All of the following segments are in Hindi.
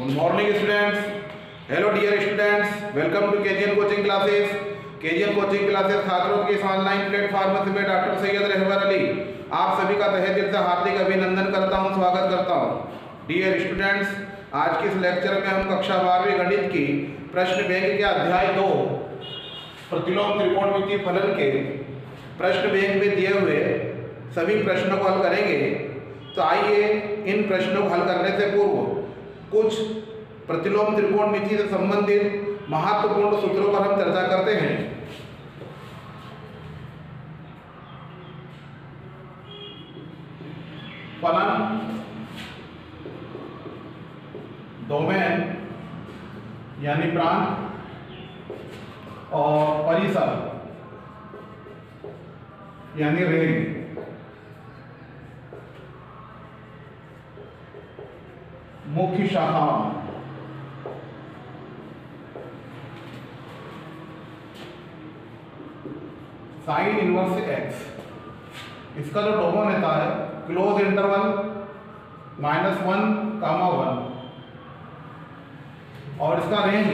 Good morning students. Hello dear students. Welcome to KGN coaching classes. KGN coaching classes छात्रों के इस ऑनलाइन प्लेटफॉर्म में डॉक्टर सैयद रहबर अली आप सभी का तहे दिल से हार्दिक अभिनंदन करता हूं, स्वागत करता हूं। डियर स्टूडेंट्स, आज के इस लेक्चर में हम कक्षा 12वीं गणित की प्रश्न बैंक के अध्याय 2 प्रतिलोम त्रिकोणमितीय फलन के प्रश्न बैंक में दिए हुए सभी प्रश्नों को हल करेंगे। तो आइए इन प्रश्नों को हल करने से पूर्व कुछ प्रतिलोम त्रिकोणमिति से संबंधित महत्वपूर्ण सूत्रों पर हम चर्चा करते हैं। फलन, डोमेन यानी प्रांत और परिसर यानी रेंज मुख्य शाखाओं साइन इनवर्स एक्स, इसका जो डोमेन रहता है क्लोज इंटरवल -1, 1 और इसका रेंज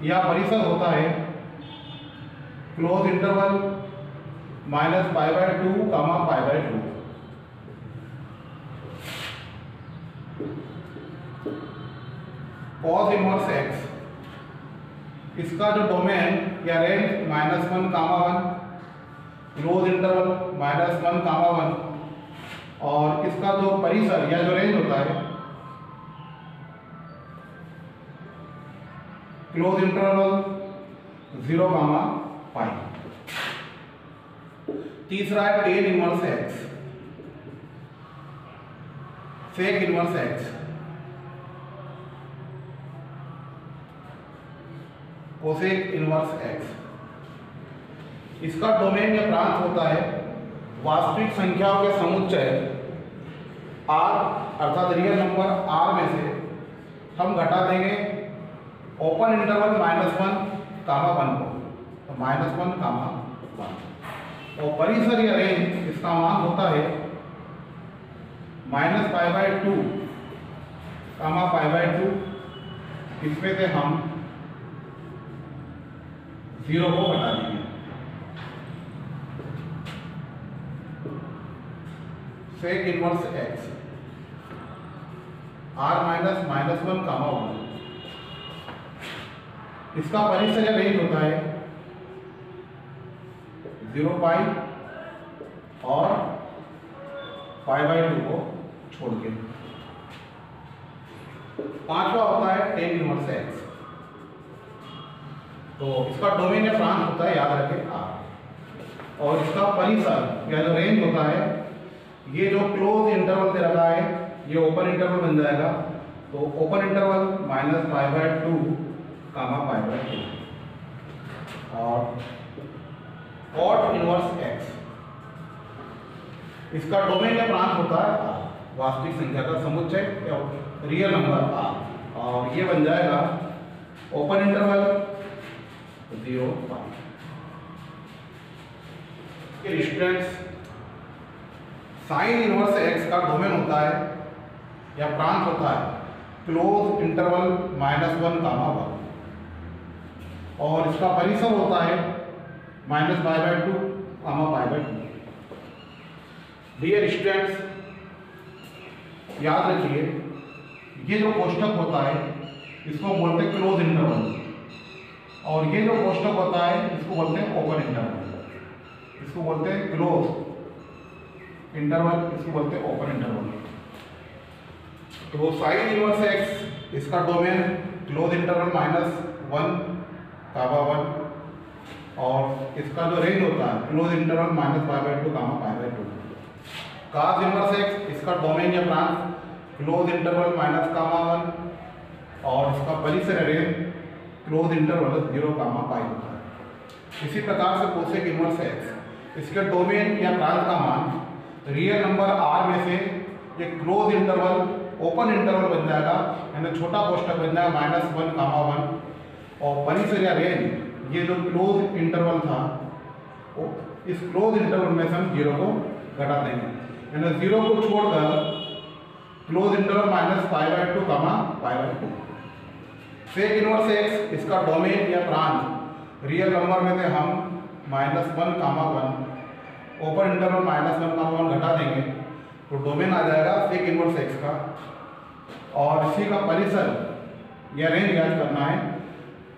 या परिसर होता है close interval -π/2, π/2। cos inverse x, इसका जो डोमेन या रेंज -1, 1 क्लोज इंटरवल -1, 1 और इसका जो परिसर या जो रेंज होता है क्लोज इंटरवल 0, π। तीसरा है tan inverse x, sec inverse x, cosec inverse x. इसका डोमेन या प्रांत होता है वास्तविक संख्याओं के समुच्चय r अर्थात रियल नंबर r में से हम घटा देंगे ओपन इंटरवल -1, 1 को, तो -1, 1 और परिसर या रेंज इसका मान होता है -π/2, π/2। इसमें से हम 0 को घटा देंगे। सेक इनवर्स एक्स r -1, 1 इसका परिसर या रेंज होता है 0, π और π/2 को छोड़ के। पांचवा होता है tan इनवर्स एक्स, तो इसका डोमेन या प्रांत होता है, याद रखें r, और इसका परिसर या जो रेंज होता है ये जो क्लोज इंटरवल से रखा है ये ओपन इंटरवल बन जाएगा, तो ओपन इंटरवल -π/2, π/2 और cot इनवर्स एक्स, इसका डोमेन या प्रांत होता है r, वास्तविक संख्या का समुच्चय या रियल नंबर r, और ये बन जाएगा open interval 0, π। Students, sine inverse x का डोमेन होता है या प्रांत होता है क्लोज इंटरवल -1, 1 और इसका परिसर होता है -π/2, π/2। डियर स्टूडेंट्स, याद रखिए ये जो कोष्ठक होता है इसको बोलते हैं क्लोज इंटरवल, और ये जो कोष्ठक होता है इसको बोलते हैं ओपन इंटरवल। इसको बोलते हैं क्लोज इंटरवल, इसको बोलते हैं ओपन इंटरवल। तो साइन इनवर्स एक्स, इसका डोमेन क्लोज इंटरवल -1, 1 और इसका जो रेंज होता है close interval -π/2, π/2। cos inverse x, इसका डोमेन या प्रांत क्लोज इंटरवल -1 और इसका परिसर रेंज क्लोज इंटरवल 0, π होता है। इसी प्रकार से कोसेक इनवर्स एक्स, इसके डोमेन या प्रांत का मान रियल नंबर r में से ये क्लोज इंटरवल ओपन इंटरवल बन जाएगा, यानी छोटा कोष्ठक बन जाएगा -1, 1 और परिसर या रेंज ये जो क्लोज इंटरवल था इस क्लोज इंटरवल में से हम 0 को घटा देंगे, यानी 0 को छोड़कर close interval -π/2, π/2 sec inverse x इसका डोमेन या प्रांत रियल नंबर में से हम -1, 1 ओपन इंटरवल -1, 1 घटा देंगे तो डोमेन आ जाएगा सेक इनवर्स एक्स का। और इसी का परिसर या रेंज याद करना है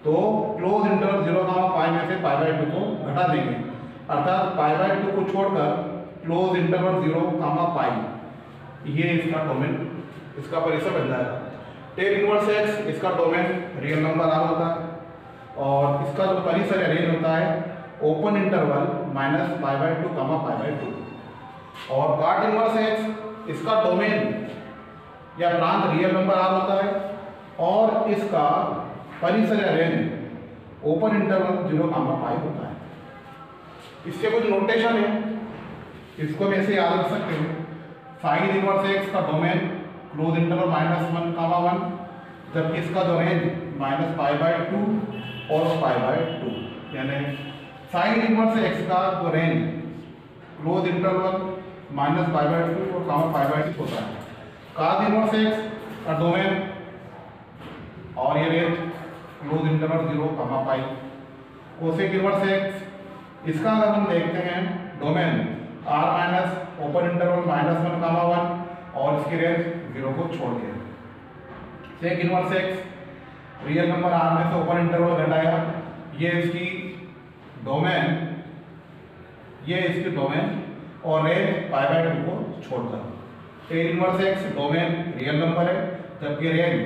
तो क्लोज इंटरवल 0, पाई में से π/2 को घटा देंगे, अर्थात π/2 को छोड़कर क्लोज इंटरवल 0, पाई ये इसका डोमेन, इसका परिसर बन जाएगा। टेक इनवर्स एक्स इसका डोमेन रियल नंबर आर होता है और इसका जो परिसर या रेंज होता है ओपन इंटरवल -π/2, π/2। और कार्ड इनवर्स एक्स इसका डोमेन या प्रांत रियल नंबर आर होता है और इसका परिसर या रेंज ओपन इंटरवल 0, पाई होता है। इससे कुछ नोटेशन है, इसको भी ऐसे याद रख सकते हैं। साइन इनवर्स एक्स का डोमेन क्लोज इंटरवल -1, 1 जबकि इसका जो रेंज -π/2 और π/2, यानी साइन इनवर्स एक्स का जो रेंज क्लोज इंटरवल -π/2 और π/2 होता है। कॉस इनवर्स एक्स का डोमेन और ये रेंज क्लोज इंटरवल 0, पाई। कोसेक इनवर्स एक्स इसका अगर हम देखते हैं डोमेन r ओपन इंटरवल -1, 1 और इसकी रेंज 0 को छोड़ के। Sec inverse x real number r में से ओपन इंटरवल घटाया, ये इसकी डोमेन और रेंज π/2 को छोड़कर। Ten inverse x domain real number है जबकि रेंज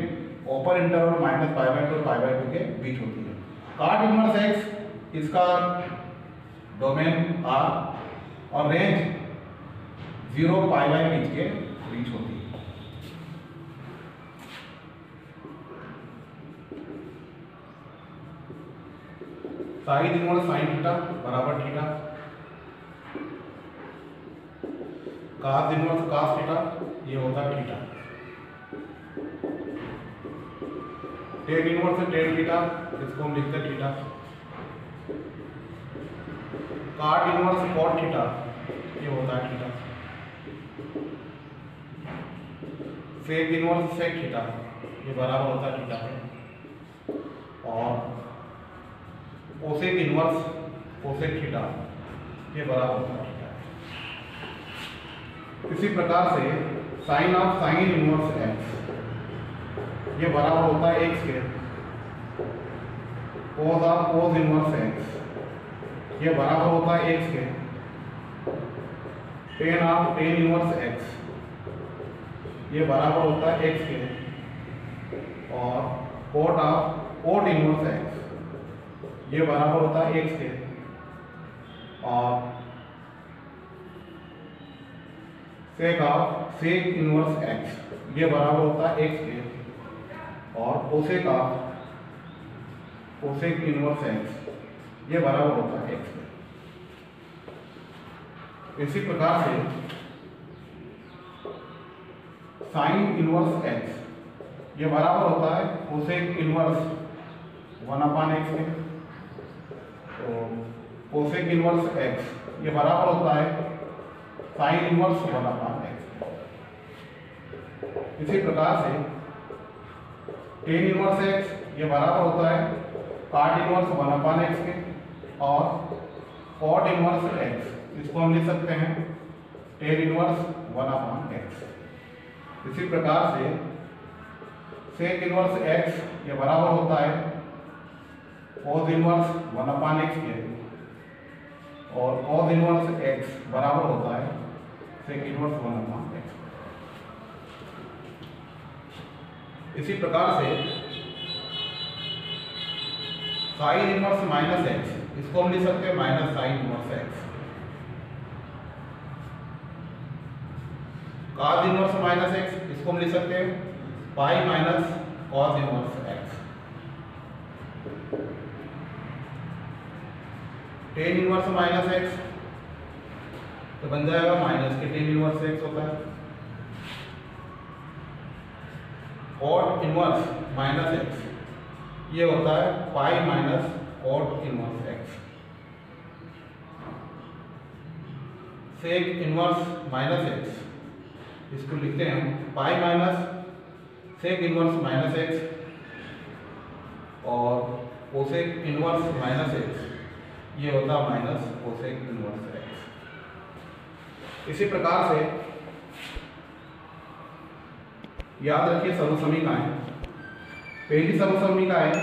ओपन इंटरवल -π/2 और π/2 के बीच होती है। कार्ड इनवर्स एक्स इसका डोमेन r और रेंज 0, पाई बाई बीच के बीच होती है। साइन इनवर्स साइन थीटा बराबर theta, cos inverse cos theta ये होता है theta, tan inverse tan theta इसको हम लिखते हैं theta, cot inverse cot theta ये होता है theta, sec inverse sec theta ये बराबर होता है थीटा है, और कोसेक इनवर्स कोसेक थीटा ये बराबर होता है थीटा। इसी प्रकार से sine of sine inverse x ये बराबर होता है एक्स के, cos of cos inverse x ये बराबर होता है एक्स के, tan of tan inverse x ये बराबर होता है एक्स के, और cot of cot inverse x ये बराबर होता है एक्स के, और sec of sec inverse x ये बराबर होता है एक्स के, और cosec of cosec inverse x ये बराबर होता है एक्स के। इसी प्रकार से साइन इनवर्स एक्स ये बराबर होता है कोसेक इनवर्स 1/x के, तो कोसेक इनवर्स एक्स ये बराबर होता है साइन इनवर्स 1/x। इसी प्रकार से टेन इनवर्स एक्स ये बराबर होता है कॉट इनवर्स 1/x के, और कॉट इनवर्स एक्स इसको हम लिख सकते हैं टेन इनवर्स 1/x। इसी प्रकार से सेक इनवर्स एक्स ये बराबर होता है कॉस इनवर्स 1/x के, और कॉस इनवर्स एक्स बराबर होता है सेक इनवर्स 1/x। इसी प्रकार से साइन इनवर्स माइनस एक्स इसको हम लिख सकते हैं minus sine inverse x, cos inverse minus x इसको हम लिख सकते हैं pi minus cos inverse x, tan inverse minus x तो बन जाएगा माइनस के टेन इनवर्स एक्स होता है, कॉट इनवर्स माइनस एक्स ये होता है pi minus cot inverse x, sec inverse minus x इसको लिखते हैं pi minus sec inverse minus x, और कोसेक इनवर्स माइनस एक्स ये होता है माइनस कोसेक इनवर्स एक्स। इसी प्रकार से याद रखिए सर्वसमीकाएं। पहली सर्वसमीका है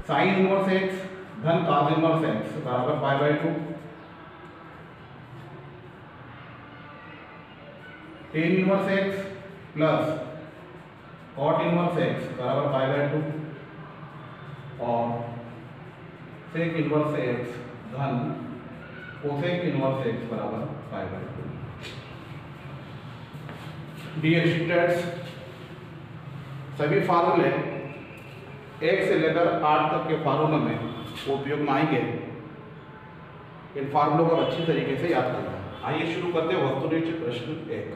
साइन इनवर्स एक्स धन कॉस इनवर्स एक्स बराबर pi by 2, tan inverse x plus cot inverse x बराबर पाई बाई 2 और सेक इनवर्स एक्स धन कोसेक इनवर्स एक्स बराबर पाई बाई 2। डियर स्टूडेंट्स, सभी फार्मूले 1 से लेकर 8 तक के फार्मूलों में उपयोग में आएंगे। इन फार्मूलों को अच्छी तरीके से याद करना है। आइए शुरू करते हैं वस्तुनिष्ठ प्रश्न 1।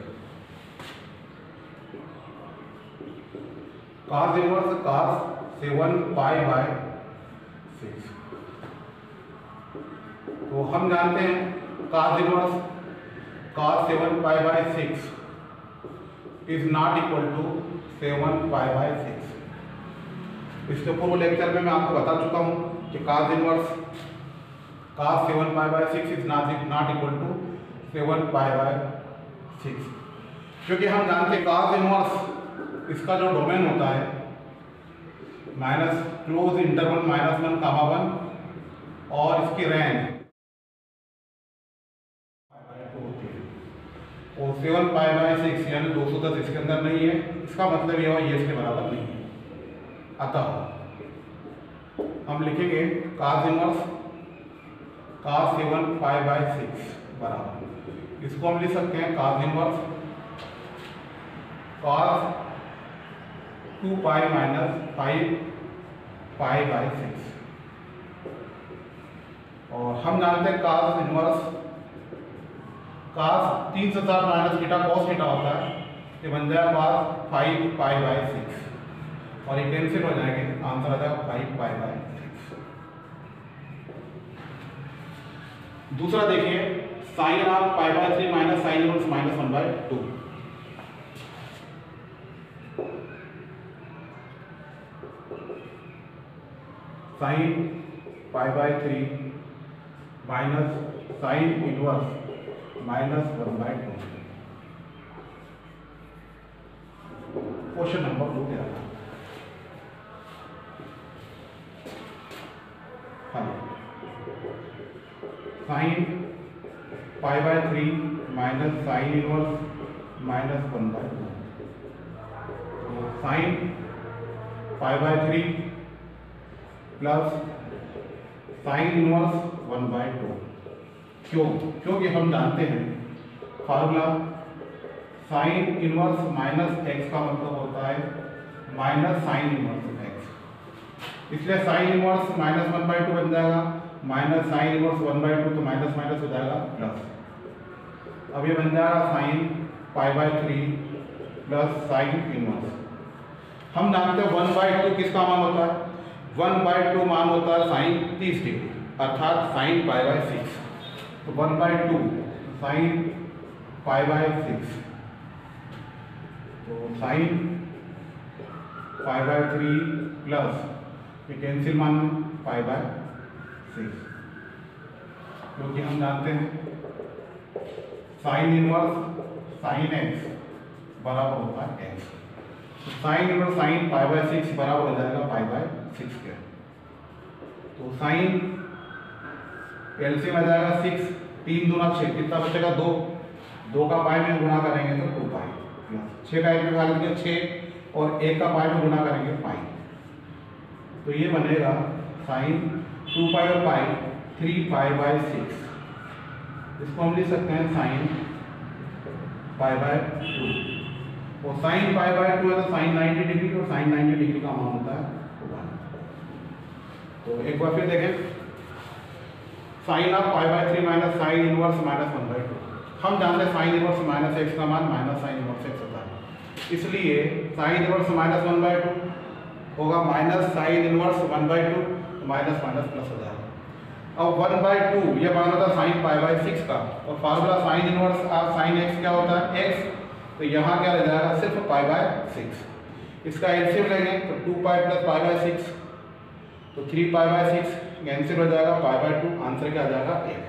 cos inverse cos 7 pi by 6। तो हम जानते हैं cos inverse cos 7 pi by 6 is not equal to 7 pi by 6। इसके पूर्व लेक्चर में मैं आपको बता चुका हूं कि cos inverse cos 7 pi by 6 is not equal to 7 pi by 6, क्योंकि हम जानते हैं cos इनवर्स इसका जो डोमेन होता है माइनस क्लोज इंटरवल -1, -1 और इसकी रेंज और 7 पाई बाय 6 यानी 210 इसके अंदर नहीं है। इसका मतलब यह ये इसके बराबर नहीं है। अतः हम लिखेंगे cos inverse cos 7 pi by 6 बराबर, इसको हम लिख सकते हैं cos inverse cos 2 pi minus 5 pi by 6 और हम जानते हैं cos इनवर्स cos 3 से 7 माइनस थीटा cos थीटा होता है, ये बन जाएगा cos 5 पाई बाय 6 और ये कैंसिल हो जाएंगे, आंसर आ जाएगा 5 पाई बाय 6। दूसरा देखिए sine of pi by 3 minus sine inverse minus 1 by 2। Sine pi by 3 minus sine inverse minus 1 by 2। Question number 2 क्या था? Sine pi by 3 minus sine inverse minus 1 by 2। Sine pi by 3 plus sine inverse 1 by 2। क्योंकि हम जानते हैं formula sine inverse minus x का मतलब होता है माइनस साइन इनवर्स एक्स, इसलिए साइन इनवर्स माइनस 1 बाय 2 बन जाएगा, माइनस साइन इनवर्स 1 बाय 2 तो माइनस माइनस हो जाएगा प्लस। अब ये बन जाएगा sign pi by 3 plus sine inverse. हम जानते हैं 1 बाय 2 किसका मान होता है? 1 बाय 2 मान होता है साइन 30 डिग्री अर्थात साइन पाई बाय 6। तो 1 बाय 2 साइन पाई बाय 6, तो साइन पाई बाय 3 प्लस ये कैंसिल मान पाई बाय 6, क्योंकि हम जानते हैं साइन इनवर्स साइन एक्स बराबर होता है एक्स। तो sine inverse sign pi by 6 बराबर हो जाएगा पाई बाय 6 के। तो साइन एलसीएम आ जाएगा 6, 3 दूना 6, कितना बचेगा 2, 2 का पाई में गुणा करेंगे तो 2 पाई, 6 का 1 में भाग देंगे 6 और 1 का पाई में गुणा करेंगे पाई, तो ये बनेगा साइन 2 पाई और पाई 3 पाई बाय 6। इसको हम लिख सकते हैं साइन पाई बाय 2 और साइन पाई बाय 2 है तो साइन 90 डिग्री और साइन 90 डिग्री का मान होता है 1। तो एक बार फिर देखें sine of pi by 3 minus sine inverse minus 1 by 2। हम जानते हैं साइन इनवर्स माइनस एक्स का मान माइनस साइन इनवर्स एक्स होता है, इसलिए साइन इनवर्स माइनस 1 बाय 2 होगा minus sine inverse 1 by 2, minus minus plus हो जाएगा। अब 1 बाय 2 ये बना था साइन पाई बाय 6 का और formula sine inverse of sine x क्या होता है एक्स, तो यहाँ क्या रह जाएगा सिर्फ पाई बाय 6। इसका एलसीएम लेंगे तो 2 पाई प्लस पाई बाय 6 तो 3π/6 कैंसिल हो जाएगा, π/2 आंसर क्या आ जाएगा 1।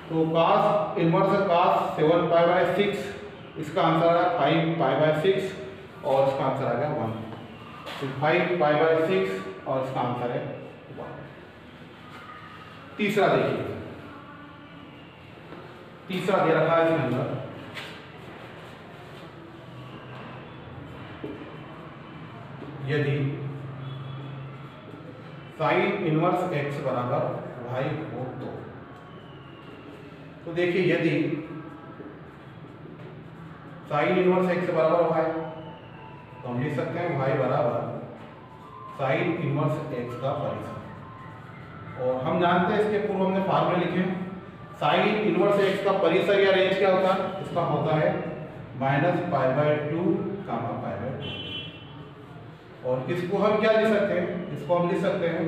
तो cos इनवर्स cos 7π/6 इसका आंसर आ रहा है 5π/6 और इसका आंसर आ गया 1। तो 5π/6 और इसका आंसर है 1। तीसरा देखिए, तीसरा दे रखा है इसके अंदर यदि साइन इनवर्स x बराबर y हो तो देखिए यदि साइन इनवर्स x बराबर y तो हम लिख सकते हैं y बराबर साइन इनवर्स x का परिसर। और हम जानते हैं इसके पूर्व हमने फार्मूले लिखे हैं, साइन इनवर्स x का परिसर या रेंज क्या होता है, इसका होता है -π/2 π/2। और इसको हम क्या लिख सकते हैं, इसको हम लिख सकते हैं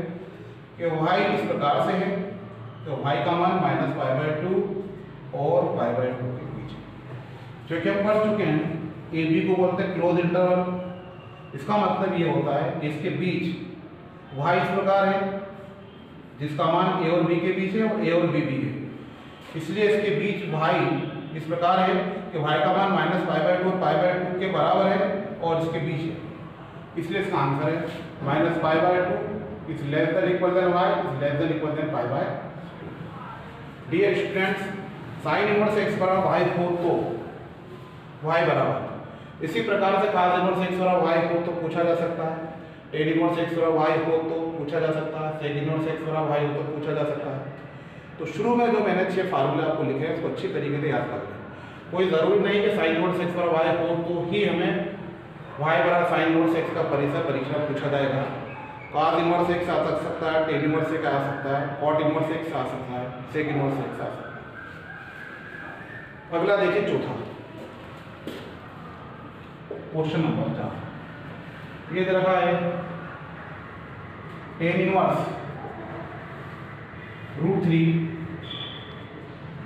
कि y इस प्रकार से है, तो y का मान -π/2 और π/2 के बीच, जो कि हम पढ़ चुके हैं ए बी को बोलते हैं क्लोज इंटरवल। इसका मतलब ये होता है कि इसके बीच y इस प्रकार है जिसका मान a और b के बीच है और a और b भी है, इसलिए इसके बीच y इस प्रकार है कि y का मान -π/2 और π/2 के बराबर है और इसके बीच है, इसलिए इसका आंसर है -π/2 is less than equal than y is less than equal than π/2। Dear students, sine inverse x बराबर y हो तो y बराबर, इसी प्रकार से cos इनवर्स x बराबर y हो तो पूछा जा सकता है, tan इनवर्स x बराबर y हो तो पूछा जा सकता है, sec इनवर्स x बराबर y हो तो पूछा जा सकता है। तो शुरू में जो मैंने 6 फार्मूले आपको लिखे हैं उसको अच्छी तरीके से याद कर लें। कोई ज़रूरी नहीं कि साइन इनवर्स x बराबर y हो तो ही हमें y बराबर साइन इनवर्स x का परिसर परीक्षा में पूछा जाएगा। cos इनवर्स x आ सकता है, tan इनवर्स x आ सकता है, cot इनवर्स x आ सकता है, sec इनवर्स x आ सकता है। अगला देखिए चौथा क्वेश्चन नंबर 4, ये दे रखा है tan inverse √3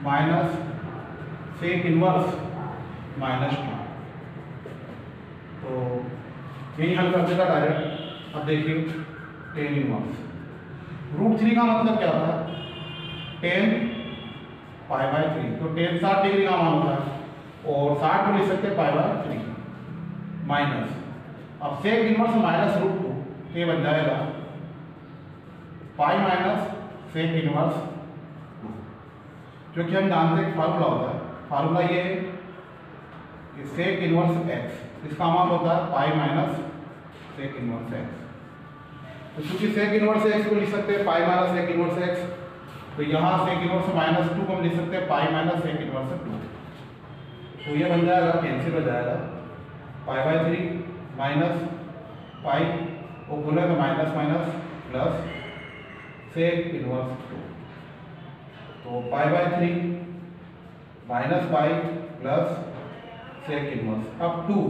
minus sec inverse -2। तो यही हल कर देगा डायरेक्ट। अब देखिए tan इनवर्स √3 का मतलब क्या होता है, tan π/3, तो tan 60 डिग्री का मान होता है और 60 को लिख सकते हैं π/3 माइनस, अब sec इनवर्स -√2 ये बन जाएगा पाई माइनस sec इनवर्स 2, जो कि हम जानते हैं फार्मूला होता है, फार्मूला ये है कि sec इनवर्स x इसका मान होता है pi minus sec inverse x। तो चूंकि sec इनवर्स x को लिख सकते हैं pi minus sec inverse x, तो यहाँ sec इनवर्स -2 को हम लिख सकते हैं पाई माइनस sec इनवर्स 2। तो ये बन जाएगा, कैंसिल हो जाएगा, π/3 माइनस पाई वो बोले तो minus minus plus sec inverse 2, तो π/3 minus pi plus sec inverse. अब 2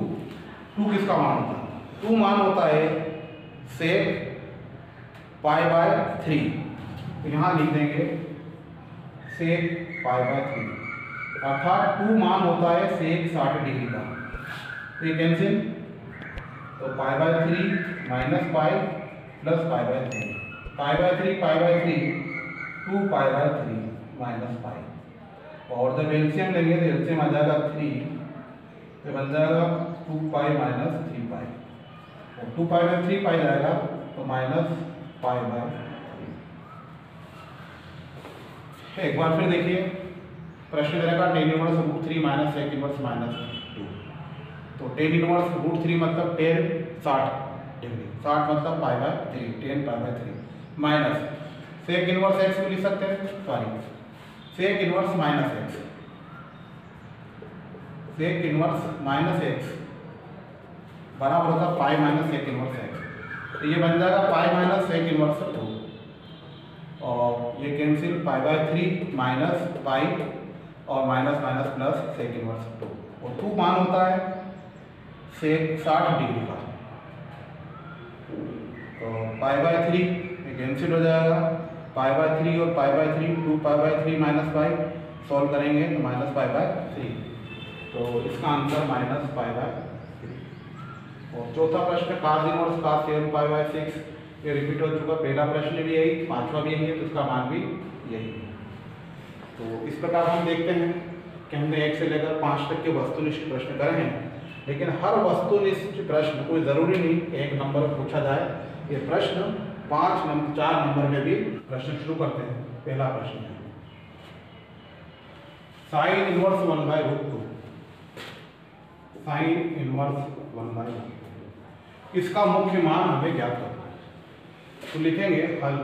किसका मान होता है, 2 मान होता है sec π/3, तो यहाँ लिख देंगे sec π/3, अर्थात 2 मान होता है sec 60 डिग्री का, तो ये कैंसिल, तो π/3 minus pi plus π/3, π/3 2 π/3 minus pi, और जब एलसीएम लेंगे तो एलसीएम आ जाएगा 3, तो बन जाएगा 2 पाई माइनस 3 पाई, और 2 पाई में 3 पाई जाएगा तो माइनस π/3। एक बार फिर देखिए प्रश्न रहेगा tan inverse √3 minus sec inverse -2, तो tan इनवर्स √3 मतलब tan 60 डिग्री, 60 मतलब π/3, tan π/3 माइनस sec इनवर्स x को लिख सकते हैं, sorry sec inverse -x, sec inverse -x बराबर होता pi minus sec inverse x, तो ये बन जाएगा पाई माइनस sec इनवर्स 2, और ये कैंसिल π/3 माइनस पाई और minus minus plus sec inverse 2, और 2 मान होता है sec 60 डिग्री का, तो π/3 ये कैंसिल हो जाएगा, π/3 और π/3 2 π/3 माइनस पाई, सॉल्व करेंगे तो माइनस π/3, तो इसका आंसर माइनस π/3। और चौथा प्रश्न cos इनवर्स cos 7π/6 ये रिपीट हो चुका, पहला प्रश्न भी यही, पांचवा भी यही है, तो इसका मान भी यही है। तो इस प्रकार हम देखते हैं कि हमने 1 से लेकर 5 तक के वस्तुनिष्ठ प्रश्न करे हैं, लेकिन हर वस्तुनिष्ठ प्रश्न कोई ज़रूरी नहीं 1 नंबर पूछा जाए। ये प्रश्न 4 नंबर में भी प्रश्न शुरू करते हैं। पहला प्रश्न है साइन इनवर्स 1/√2, साइन इनवर्स 1/√2, इसका मुख्य मान हमें ज्ञात करना है। तो लिखेंगे हल,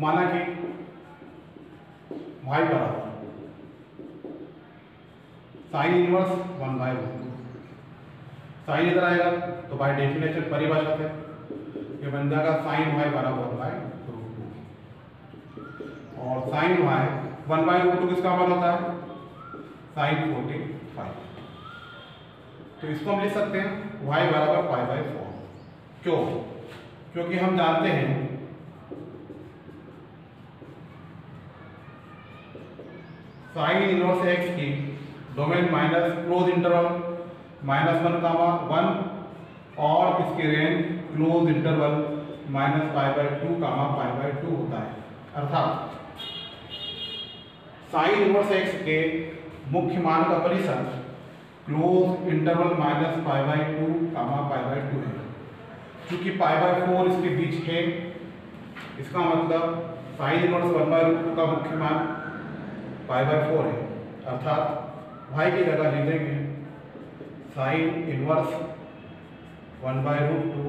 माना कि y बराबर साइन इनवर्स 1/√2, साइन इधर आएगा तो बाय डेफिनेशन परिभाषा से ये बन जाएगा साइन y बराबर 1/√2, और साइन y 1/√2 किसका मान होता है, साइन 45। तो इसको हम लिख सकते हैं y बराबर π/4। क्यों? क्योंकि हम जानते हैं साइन इनवर्स x की डोमेन माइनस क्लोज इंटरवल -1, और इसकी रेंज क्लोज इंटरवल -π/2, π/2 होता है। अर्थात साइन इनवर्स x के मुख्य मान का परिसर क्लोज इंटरवल -π/2, π/2 है। चूंकि π/4 इसके बीच है, इसका मतलब साइन इनवर्स 1/√2 का मुख्य मान π/4 है। अर्थात y की जगह लिख देंगे साइन इनवर्स 1/√2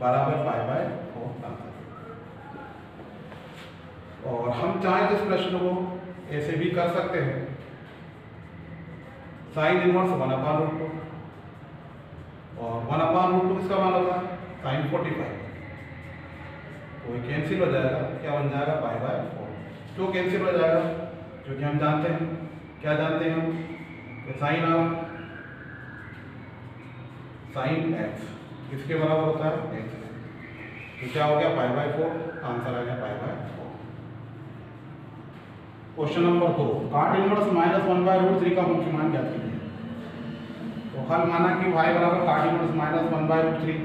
बराबर π/4। और हम चाहें तो इस प्रश्न को ऐसे भी कर सकते हैं, साइन इनवर्स 1/√2, और 1/√2 इसका मान होगा साइन 45, तो ये कैंसिल हो जाएगा, क्या बन जाएगा π/4। क्यों कैंसिल हो जाएगा? क्योंकि हम जानते हैं, क्या जानते हैं हम, कि साइन x किसके बराबर होता है, x। तो क्या हो गया π/4, आंसर आ गया π/4। क्वेश्चन नंबर 2, काट इनवर्स -1/√3 का मुख्य मान ज्ञात कीजिए। तो हल, माना कि y बराबर काट इनवर्स -1/√3,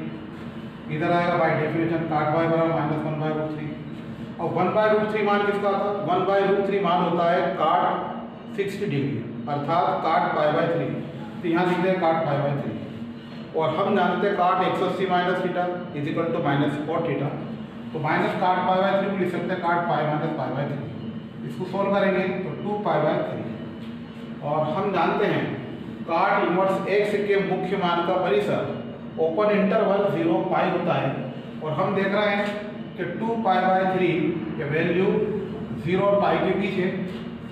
इधर आएगा बाय डेफिनेशन काट y बराबर -1/√3, और 1/√3 मान किसका था, 1/√3 मान होता है काट 60 डिग्री, अर्थात काट π/3। तो यहाँ लिखते हैं काट π/3, और हम जानते हैं काट 180 - थीटा इजिकल टू -4 थीटा, तो माइनस काट π/3 को लिख सकते हैं काट π - π/3। इसको सोल्व करेंगे तो 2π/3, और हम जानते हैं काट इनवर्स x के मुख्य मान का परिसर ओपन इंटरवल 0 π होता है, और हम देख रहे हैं कि 2π/3 के वैल्यू 0 और π के बीच है,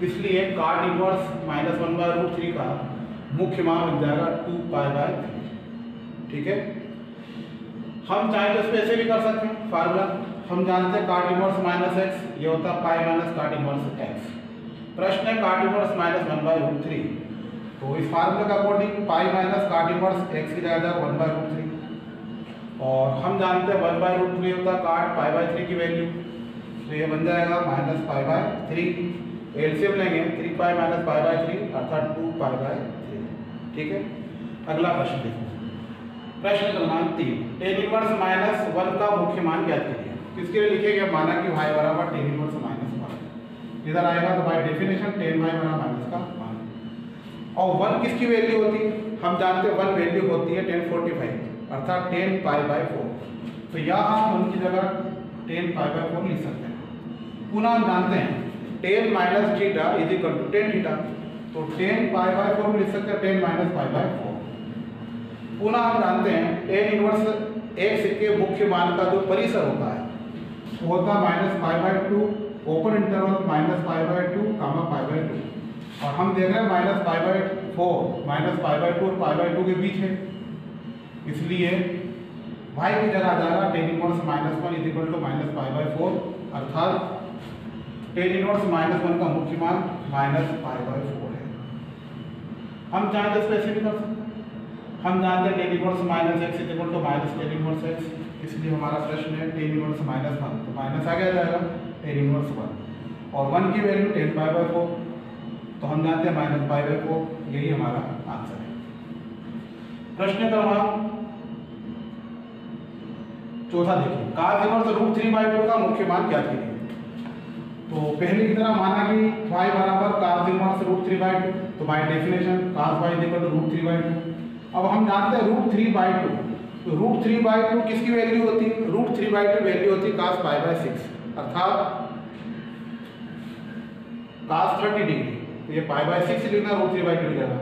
इसलिए काट इनवर्स -1/√3 का मुख्य मान बन जाएगा 2π/3। ठीक है, हम चाहें तो इस पर ऐसे भी कर सकते हैं फार्मूला, हम जानते हैं काट इनवर्स -x ये होता है पाई माइनस काट इनवर्स x। प्रश्न है काट इनवर्स -1/√3, तो इस फार्मूले के अकॉर्डिंग पाई माइनस काट इनवर्स x की जगह 1/√3, और हम जानते हैं 1/√3 होता है काट π/3 की वैल्यू, तो ये बन जाएगा -π/3। एलसीएम लेंगे 3π - π/3 अर्थात 2π/3। ठीक है, अगला प्रश्न देखो, प्रश्न क्रमांक 3, tan इनवर्स -1 का मुख्य मान ज्ञात कीजिए। किसके लिए लिखेंगे, माना कि y बराबर tan इनवर्स -1, इधर आएगा तो बाय डेफिनेशन tan y बराबर माइनस का मान, और 1 किसकी वैल्यू होती है, हम जानते हैं 1 वैल्यू होती है tan 45 अर्थात tan π/4, तो यहाँ हम 1 की जगह tan π/4 लिख सकते हैं। पुनः हम जानते हैं tan - theta is equal to tan theta, तो tan π/4 लिख सकते हैं tan - π/4। पुनः हम जानते हैं tan इनवर्स x के मुख्य मान का जो परिसर होता है वो होता है -π/2 ओपन इंटरवल -π/2, π/2, और हम देख रहे हैं -π/4 -π/2 और π/2 के बीच है, इसलिए y की जगह आ जाएगा tan inverse -1 is equal to -π/4, अर्थात tan इनवर्स -1 का मुख्य मान -π/4 है। हम चाहें तो इसको ऐसे भी कर सकते हैं, हम जानते हैं tan inverse -x is equal to tan inverse x, इसलिए हमारा प्रश्न है tan इनवर्स -1, तो माइनस आ गया जाएगा tan इनवर्स 1, और 1 की वैल्यू tan π/4, तो हम जानते हैं -π/4, यही हमारा आंसर है। प्रश्न क्रमांक चौथा देखिए, cos इनवर्स रूट 3/2 का मुख्य मान ज्ञात कीजिए। तो पहले की तरह माना कि y बराबर cos इनवर्स रूट 3/2, तो by definition cos y equal to root 3/2। अब हम जानते हैं रूट 3/2, तो रूट 3/2 किसकी वैल्यू होती है? रूट 3/2 वैल्यू होती है cos π/6, अर्थात cos 30 डिग्री। तो ये π/6 लिखना, रूट 3/2 लिखना।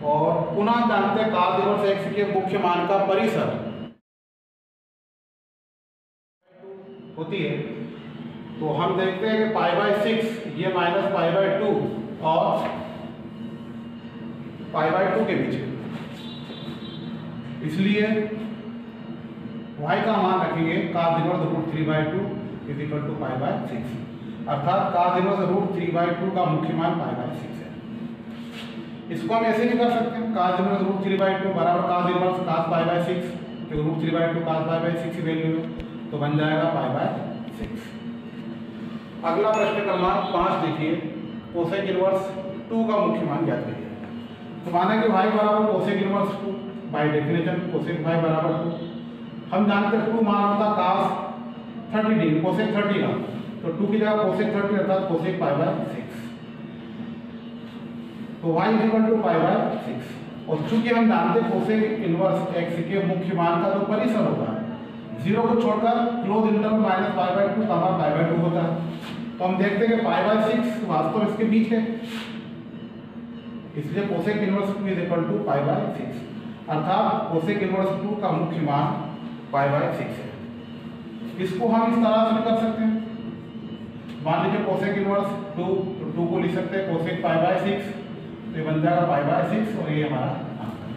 और पुनः जानते हैं cos इनवर्स x के मुख्य मान का परिसर होती है। तो हम देखते हैं कि π/6 ये माइनस π/2 और π/2 के बीच है, इसलिए y का मान रखेंगे cos inverse root 3/2 is equal to π/6, अर्थात cos इनवर्स रूट 3/2 का मुख्य मान π/6 है। इसको हम ऐसे भी कर सकते हैं, cos इनवर्स रूट 3/2 बराबर cos इनवर्स cos π/6, जो रूट 3/2 cos π/6 की वैल्यू है, तो बन जाएगा π/6। अगला प्रश्न क्रमांक 5 देखिए, कोसेक इनवर्स 2 का मुख्य मान ज्ञात करिए। तो माना कि y बराबर cosec inverse 2, by definition cosec y बराबर 2। हम जानते हैं 2 मान होता cos 30 डिग्री, कोसेक 30 का, तो 2 की जगह कोसेक 30 अर्थात कोसेक π/6, तो y इक्वल टू π/6। और चूंकि हम जानते हैं कोसेक इनवर्स x के मुख्य मान का जो परिसर होता है 0 को छोड़कर क्लोज इंटरवल माइनस π/2 π/2 होता है। तो हम देखते हैं कि π/6 वास्तव में इसके बीच है, इसलिए cosec inverse 2 is equal to π/6, अर्थात कोसेक इनवर्स 2 का मुख्य मान π/6 है। इसको हम इस तरह से कर सकते हैं, मान लीजिए कोसेक इनवर्स 2, तो 2 को लिख सकते हैं कोसेक π/6, तो ये बन जाएगा π/6 और ये हमारा आंसर।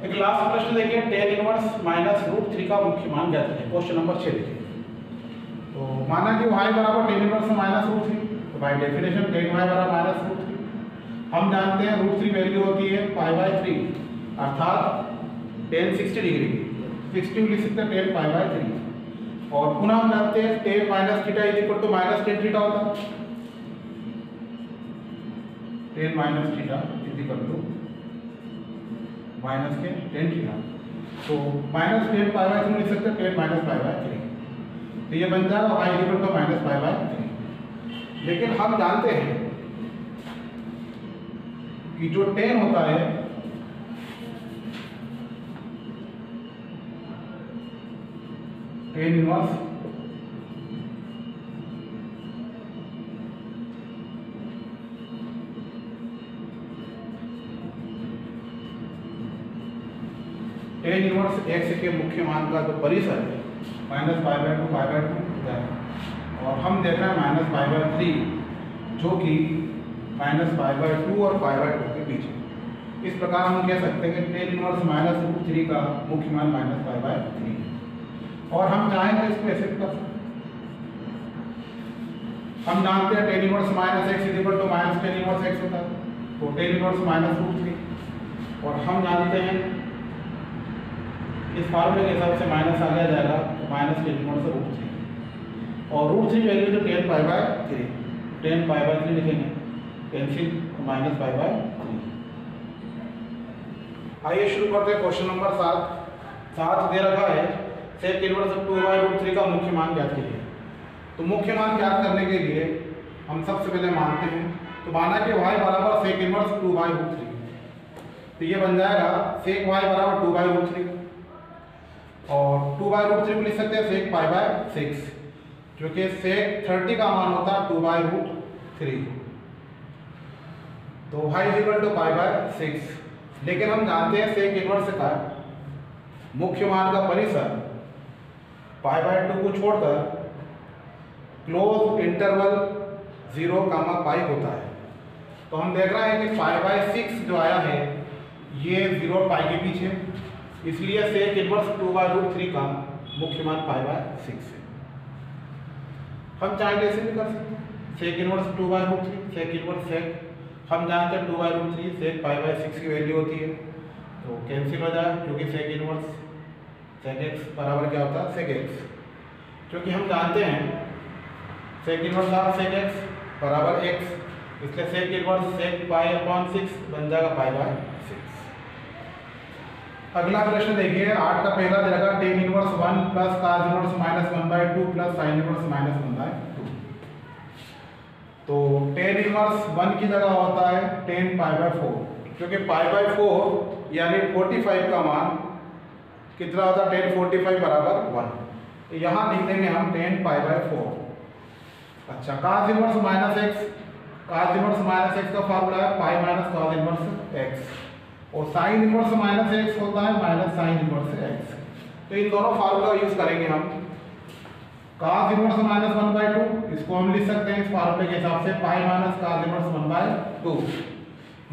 एक लास्ट प्रश्न देखिए, tan इनवर्स माइनस रूट 3 का मुख्य मान ज्ञात करें। क्वेश्चन नंबर 6 देखिए। तो माना कि y बराबर tan इनवर्स माइनस रूट 3, तो बाय डेफिनेशन tan y बराबर माइनस रूट 3। हम जानते हैं रूट 3 वैल्यू होती है π/3, अर्थात tan 60 डिग्री, 60 लिख सकते हैं tan π/3। और पुनः हम जानते हैं tan minus theta is equal to minus tan theta होता है, tan minus theta is equal to minus के tan थीटा, तो माइनस tan π/3 लिख सकते हैं tan माइनस π/3, तो ये बन जाएगा y इक्वल टू माइनस π/3। लेकिन हम जानते हैं कि जो tan होता है tan inverse tan inverse x के मुख्य मान का जो परिसर है माइनस π/2 होता है, और हम देख रहे हैं माइनस π/3, जो कि माइनस π/2 और π/2 के बीच है। इस प्रकार हम कह सकते हैं कि tan इनवर्स माइनस रूट 3 का मुख्य मान माइनस π/3 है। और हम चाहें तो इसको ऐसे कर सकते हैं, हम जानते हैं tan inverse minus x is equal to minus tan inverse x होता है, तो tan इनवर्स माइनस रूट 3, और हम जानते हैं इस फार्मूले के हिसाब से माइनस आ जाएगा, तो माइनस tan इनवर्स रूट 3, और रूट 3 वैल्यू तो tan π/3, tan π/3 लिखेंगे, कैंसिल, माइनस π/3। आइए शुरू करते हैं क्वेश्चन नंबर 7 दे रखा है सेक इनवर्स 2/√3 का मुख्य मान ज्ञात कीजिए। तो मुख्य मान ज्ञात करने के लिए हम सबसे पहले मानते हैं, तो माना कि y बराबर सेक इनवर्स 2/√3, तो ये बन जाएगा सेक y बराबर 2/√3, और 2/√3 को लिख सकते हैं सेक π/6, जो कि सेक 30 का मान होता है 2/√3, तो y इक्वल टू π/6। लेकिन हम जानते हैं सेक इनवर्स का मुख्य मान का परिसर π/2 को छोड़कर क्लोज इंटरवल 0, π होता है। तो हम देख रहे हैं कि π/6 जो आया है ये 0 और π के बीच है, इसलिए सेक इनवर्स 2/√3 का मुख्य मान π/6 है। हम चाहे ऐसे भी कर सकते हैं, सेक इनवर्स 2/√3 सेक इनवर्स सेक, हम जानते हैं 2/√3 सेक π/6 की वैल्यू होती है, तो कैंसिल हो जाए, क्योंकि सेक इनवर्स सेक x बराबर क्या होता है सेक x, क्योंकि हम जानते हैं sec inverse of sec x बराबर x, इसलिए सेक इनवर्स सेक π/6 बन जाएगा π/6। अगला प्रश्न देखिए 8 का पहला दे रखा tan inverse 1 plus cos inverse -1/2 plus sin inverse -1/2। तो tan इनवर्स 1 की जगह होता है tan π/4, क्योंकि π/4 यानी 45 का मान कितना होता है, tan 45 बराबर 1। तो यहाँ लिख देंगे हम tan π/4। अच्छा, cos inverse -x, cos inverse -x का फार्मूला है pi minus cos inverse x, और sin इनवर्स -x होता है माइनस sin इनवर्स x। तो इन दोनों फार्मूला यूज करेंगे हम। cos इनवर्स -1/2 इसको हम लिख सकते हैं इस फार्मूले के हिसाब से pi minus cos inverse 1/2,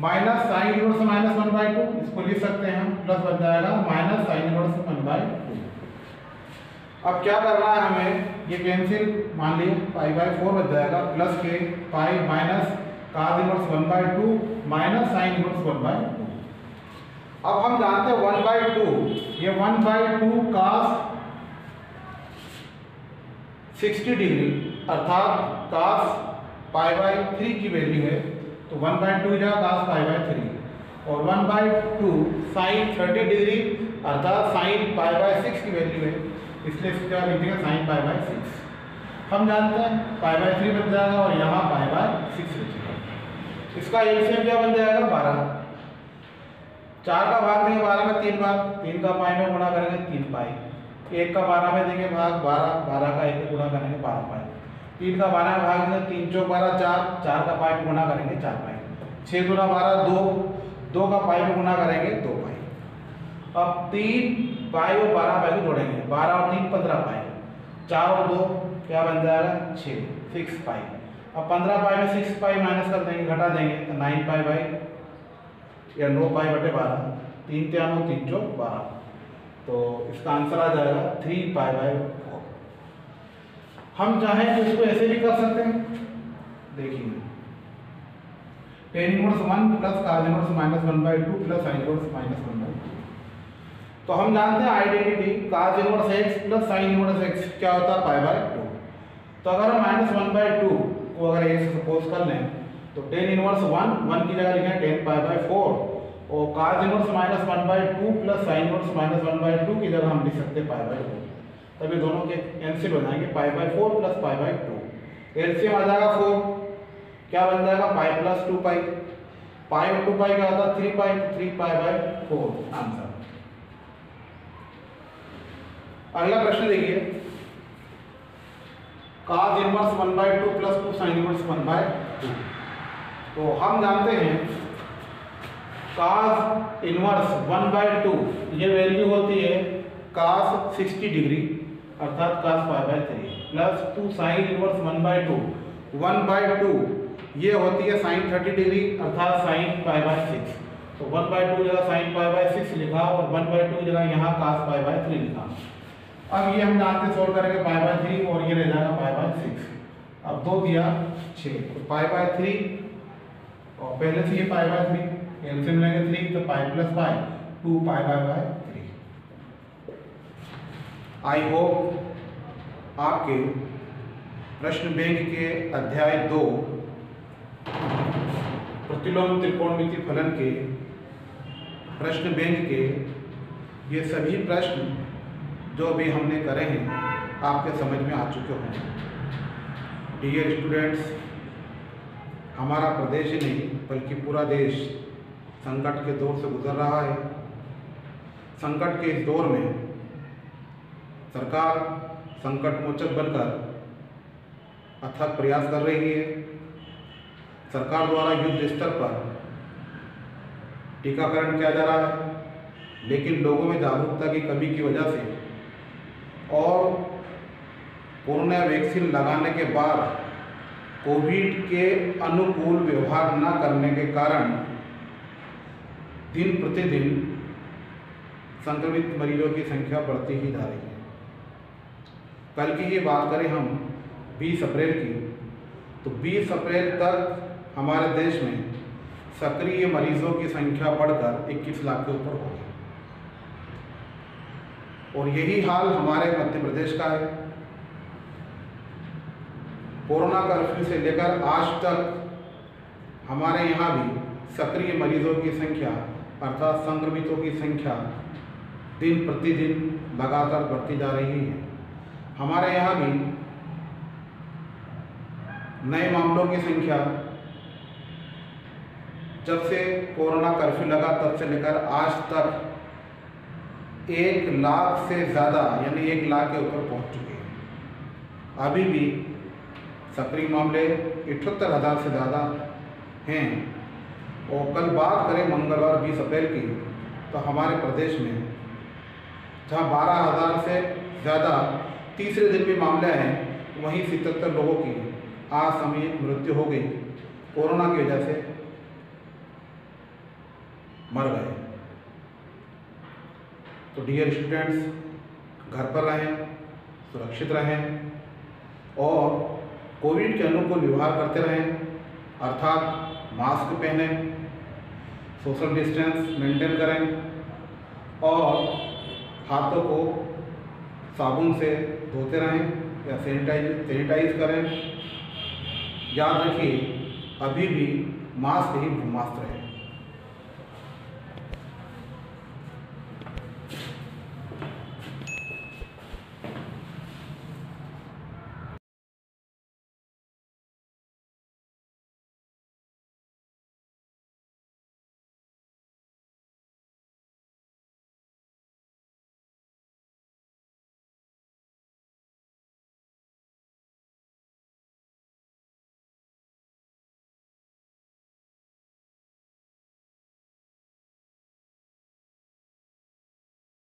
minus sin inverse -1/2 इसको लिख सकते हैं हम, प्लस बन जाएगा माइनस sin इनवर्स 1/2। अब क्या करना है हमें, ये कैंसिल, मान लीजिए π/4 बच जाएगा, प्लस के pi minus cos inverse 1/2 minus sin inverse 1/2। अब हम जानते हैं 1/2, ये 1/2 cos 60 डिग्री अर्थात cos π/3 की वैल्यू है, तो 1/2 जगह cos π/3, और 1/2 sin 30 डिग्री अर्थात sin π/6 की वैल्यू है, इसलिए इसको क्या लिखेंगे sin π/6। हम जानते हैं π/3 बन जाएगा और यहाँ π/6 बचेगा। इसका एलसीएम क्या बन जाएगा 12, 4 का भाग देंगे 12 में 3 बार, 3 का पाई में गुणा करेंगे 3 पाई, 1 का 12 में देंगे भाग 12, 12 का 1 में गुणा करेंगे 12 पाई, 3 का 12 में भाग देंगे 3 चौक 12 4, 4 का पाई में गुणा करेंगे 4 पाई, 6 गुना 12 2, 2 का पाई में गुणा करेंगे 2 पाई। अब 3 पाई और 12 पाई को जोड़ेंगे, 12 और 3 15 पाई, 4 और 2 क्या बन जाएगा 6 पाई। अब 15 पाई में 6 पाई माइनस कर देंगे, घटा देंगे, तो 9 पाई बाई या 9 पाई बटे 12, 3 3 9 3 चौक 12, तो इसका आंसर आ जाएगा 3 π/4। हम चाहें तो इसको ऐसे भी कर सकते हैं, देखिए tan inverse 1 plus cos inverse -1/2 plus sin inverse -1/2। तो हम जानते हैं identity cos inverse x plus sin inverse x क्या होता है π/2। तो अगर हम -1/2 को अगर x सपोज कर लें, तो tan इनवर्स 1 की जगह लिखें tan π/4, और cos inverse -1/2 plus sin inverse -1/2 की जगह हम लिख सकते हैं π/2। तभी दोनों के कैंसिल हो जाएंगे, π/4 प्लस π/2, एलसीएम आ जाएगा 4, क्या बन जाएगा पाई प्लस 2 पाई, पाई और 2 पाई क्या होता है 3 पाई, 3 π/4 आंसर। अगला प्रश्न देखिए cos inverse 1/2 plus 2 sin inverse 1/2। तो हम जानते हैं cos इनवर्स 1/2 ये वैल्यू होती है cos 60 डिग्री अर्थात cos π/3 प्लस 2 sin इनवर्स 1/2 ये होती है sin 30 डिग्री अर्थात sin π/6। तो 1/2 जगह sin π/6 लिखा और 1/2 जगह यहाँ cos π/3 लिखा। अब ये हम जानते सोल्व करेंगे π/3 और ये रह जाएगा π/6। अब 2 दिया 6, तो π/3 और पहले से ये π/3 एलसीएम लेंगे 3, तो pi plus pi 2 π/3। I hope आपके प्रश्न बैंक के अध्याय 2 प्रतिलोम त्रिकोणमिति फलन के प्रश्न बैंक के ये सभी प्रश्न जो भी हमने करे हैं आपके समझ में आ चुके होंगे। डियर स्टूडेंट्स, हमारा प्रदेश ही नहीं बल्कि पूरा देश संकट के दौर से गुजर रहा है। संकट के इस दौर में सरकार संकट मोचक बनकर अथक प्रयास कर रही है। सरकार द्वारा युद्ध स्तर पर टीकाकरण किया जा रहा है, लेकिन लोगों में जागरूकता की कमी की वजह से और कोरोना वैक्सीन लगाने के बाद कोविड के अनुकूल व्यवहार न करने के कारण दिन प्रतिदिन संक्रमित मरीजों की संख्या बढ़ती ही जा रही है। कल की ये बात करें हम 20 अप्रैल की, तो 20 अप्रैल तक हमारे देश में सक्रिय मरीजों की संख्या बढ़कर 21 लाख के ऊपर हो गई। और यही हाल हमारे मध्य प्रदेश का है। कोरोना कर्फ्यू से लेकर आज तक हमारे यहाँ भी सक्रिय मरीजों की संख्या अर्थात संक्रमितों की संख्या दिन प्रतिदिन लगातार बढ़ती जा रही है। हमारे यहाँ भी नए मामलों की संख्या जब से कोरोना कर्फ्यू लगा तब से लेकर आज तक 1 लाख से ज़्यादा यानी 1 लाख के ऊपर पहुंच चुके हैं। अभी भी सक्रिय मामले 78,000 से ज़्यादा हैं। और कल बात करें मंगलवार 20 अप्रैल की, तो हमारे प्रदेश में जहां 12,000 से ज़्यादा तीसरे दिन भी मामले हैं, वहीं 77 लोगों की असामयिक मृत्यु हो गई, कोरोना की वजह से मर गए। तो डियर स्टूडेंट्स, घर पर रहें, सुरक्षित रहें और कोविड के अनुकूल व्यवहार करते रहें, अर्थात मास्क पहनें, सोशल डिस्टेंस मेंटेन करें और हाथों को साबुन से धोते रहें या सैनिटाइज करें। याद रखिए, अभी भी मास्क ही ब्रह्मास्त्र है।